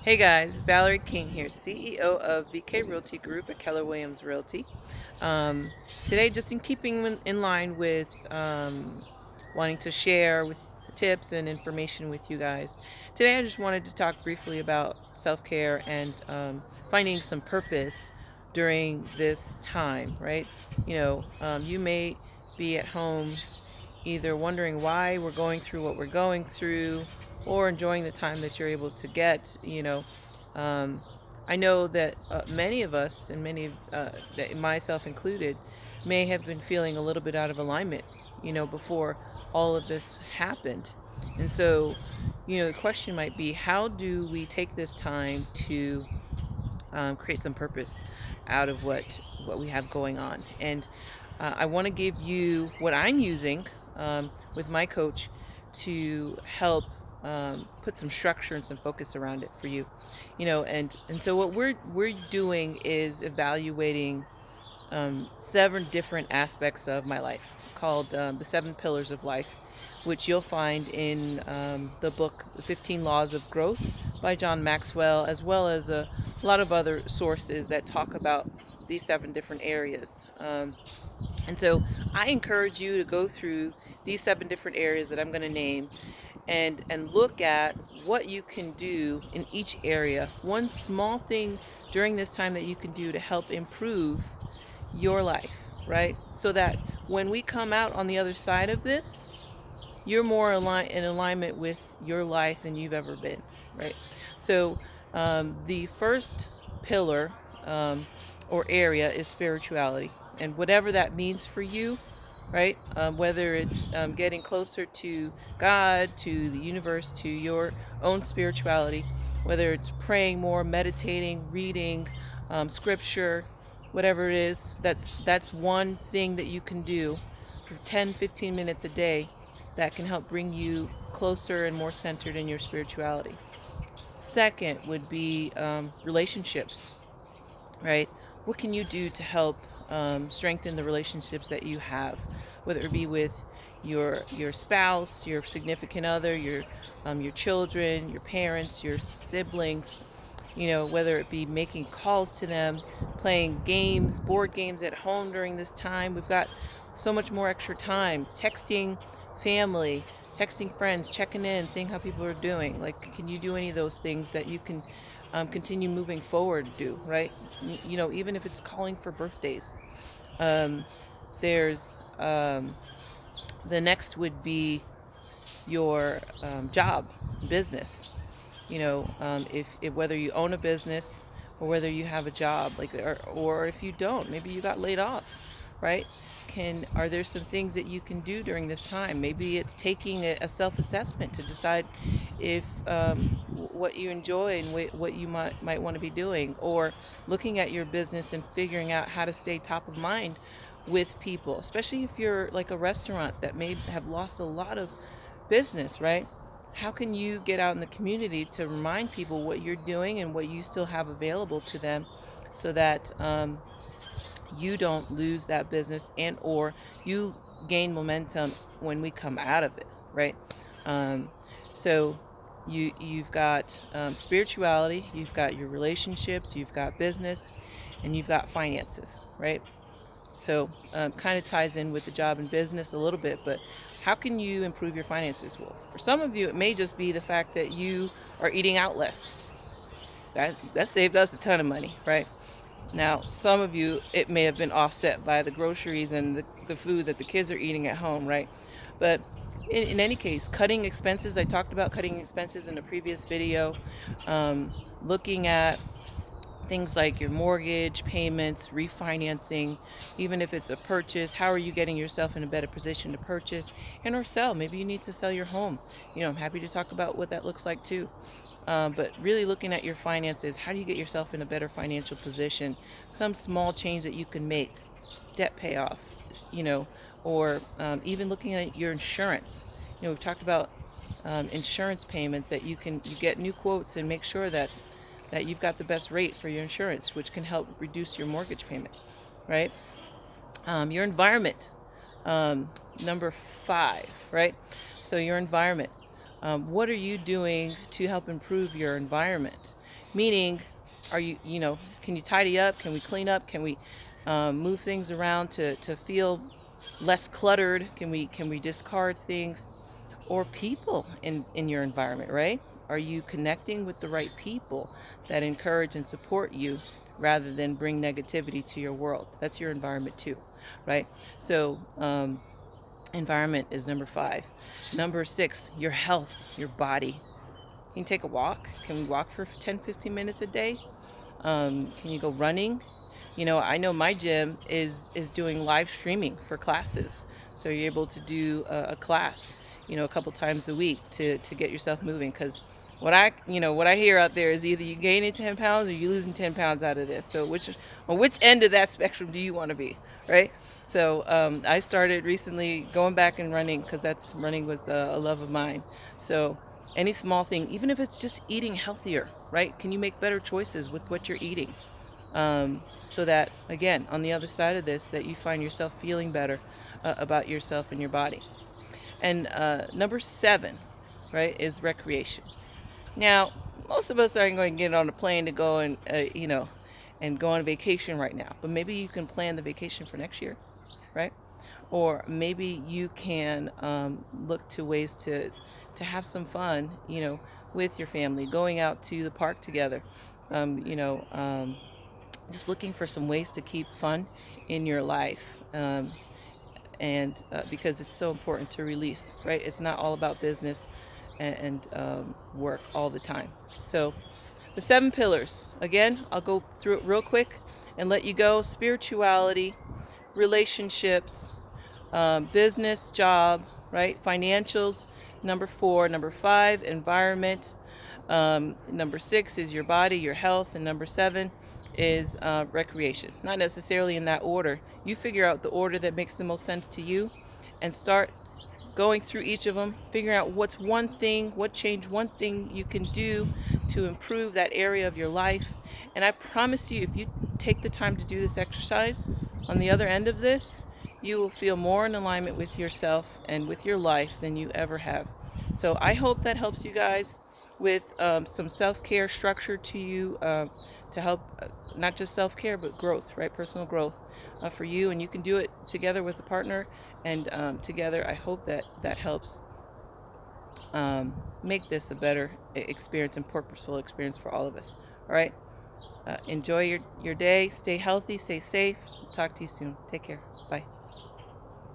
Hey guys, Valerie King here, CEO of VK Realty Group at Keller Williams Realty. Um, Today, just in keeping in line with wanting to share with tips and information with you guys, today I just wanted to talk briefly about self-care and finding some purpose during this time, right? You may be at home either wondering why we're going through what we're going through or enjoying the time that you're able to get. um, I know that many of us, and that myself included, may have been feeling a little bit out of alignment, before all of this happened. And so, the question might be, how do we take this time to create some purpose out of what we have going on? And I want to give you what I'm using with my coach to help put some structure and some focus around it for you. And so what we're doing is evaluating 7 different aspects of my life, called the 7 pillars of life, which you'll find in the book The 15 Laws of Growth by John Maxwell, as well as a lot of other sources that talk about these 7 different areas. And so I encourage you to go through these 7 different areas that I'm going to name, and look at what you can do in each area. One small thing during this time that you can do to help improve your life, right? So that when we come out on the other side of this, you're more in alignment with your life than you've ever been, right? So the first pillar or area is spirituality, and whatever that means for you, right? Whether it's getting closer to God, to the universe, to your own spirituality, whether it's praying more, meditating, reading scripture, whatever it is, that's one thing that you can do for 10, 15 minutes a day that can help bring you closer and more centered in your spirituality. Second would be relationships, right? What can you do to help strengthen the relationships that you have, whether it be with your spouse, your significant other, your children, your parents, your siblings. Whether it be making calls to them, playing games, board games at home during this time. We've got so much more extra time. Texting family, texting friends, checking in, seeing how people are doing. Like, can you do any of those things that you can continue moving forward? Do right? Even if it's calling for birthdays. There's The next would be your job, business. If whether you own a business or whether you have a job, like, or if you don't, maybe you got laid off, right? Are there some things that you can do during this time? Maybe it's taking a self-assessment to decide if what you enjoy and what you might want to be doing, or looking at your business and figuring out how to stay top of mind with people, especially if you're like a restaurant that may have lost a lot of business, right? How can you get out in the community to remind people what you're doing and what you still have available to them, so that you don't lose that business, and or you gain momentum when we come out of it, right? um, so you've got spirituality, you've got your relationships, you've got business, and you've got finances, right? So kind of ties in with the job and business a little bit, but how can you improve your finances? Well, for some of you, it may just be the fact that you are eating out less. That saved us a ton of money, right? Now, some of you, it may have been offset by the groceries and the food that the kids are eating at home, right? But in any case, cutting expenses, I talked about cutting expenses in a previous video. Looking at things like your mortgage payments, refinancing, even if it's a purchase, how are you getting yourself in a better position to purchase and or sell? Maybe you need to sell your home. I'm happy to talk about what that looks like too. But really looking at your finances, how do you get yourself in a better financial position? Some small change that you can make, debt payoff, or even looking at your insurance. We've talked about insurance payments, that you get new quotes and make sure that you've got the best rate for your insurance, which can help reduce your mortgage payment, right? Your environment, number 5, right? So your environment. What are you doing to help improve your environment? Meaning, can you tidy up? Can we clean up? Can we move things around to feel less cluttered? Can we discard things? Or people in your environment, right? Are you connecting with the right people that encourage and support you rather than bring negativity to your world? That's your environment too, right? So, environment is number 5. Number 6, your health, your body. Can you take a walk? Can we walk for 10, 15 minutes a day? Can you go running? I know my gym is doing live streaming for classes, so you're able to do a class, a couple times a week to get yourself moving. Because what I hear out there is either you gaining 10 pounds or you losing 10 pounds out of this. So on which end of that spectrum do you want to be, right? So I started recently going back and running because running was a love of mine. So any small thing, even if it's just eating healthier, right? Can you make better choices with what you're eating? So that, again, on the other side of this, that you find yourself feeling better about yourself and your body. And number 7, right, is recreation. Now, most of us aren't going to get on a plane to go and go on vacation right now. But maybe you can plan the vacation for next year, right? Or maybe you can look to ways to have some fun, with your family, going out to the park together, just looking for some ways to keep fun in your life. And because it's so important to release, right? It's not all about business and work all the time. So the 7 pillars, again, I'll go through it real quick and let you go. Spirituality, relationships, business, job, right? Financials, number 4. Number 5, environment. Number 6 is your body, your health. And number 7 is recreation. Not necessarily in that order. You figure out the order that makes the most sense to you and start going through each of them, figuring out what one thing you can do to improve that area of your life. And I promise you, if you take the time to do this exercise, on the other end of this, you will feel more in alignment with yourself and with your life than you ever have. So I hope that helps you guys with some self-care structure to you, to help not just self-care but growth, right? Personal growth for you, and you can do it together with a partner. And together, I hope that helps make this a better experience and purposeful experience for all of us. All right. Enjoy your day. Stay healthy. Stay safe. Talk to you soon. Take care. Bye.